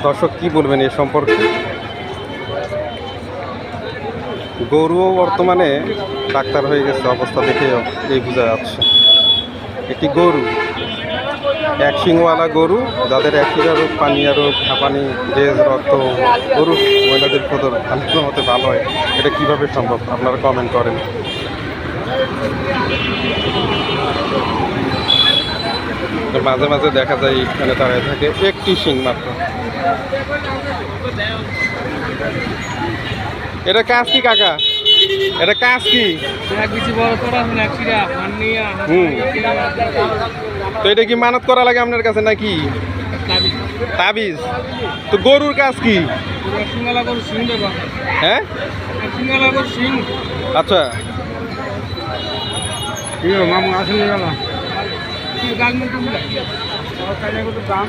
দর্শক কি বলবেন এ সম্পর্কে? গরুও বর্তমানে ডাক্তার হয়ে গেছে, অবস্থা দেখে এই বোঝা যাচ্ছে। একটি গরু, এক শিংওয়ালা গরু, যাদের অ্যাকিরা রোগ, পানিয়া রোগ, হাঁপানি, ডেজ, রক্ত, গরু মহিলাদের ফদর ভালো মতে ভালো হয়, এটা কিভাবে সম্ভব? আপনারা কমেন্ট করেন। মাঝে মাঝে দেখা যায় এখানে দাঁড়িয়ে থাকে একটি শিং মাত্র। এটা কাজ কি কাকা? এটা কাজ কি? তো এটা কি মানত করা লাগে আপনার কাছে নাকি? তাবিজ? তো গরুর কাজ কি? হ্যাঁ, আচ্ছা। মামু আসলে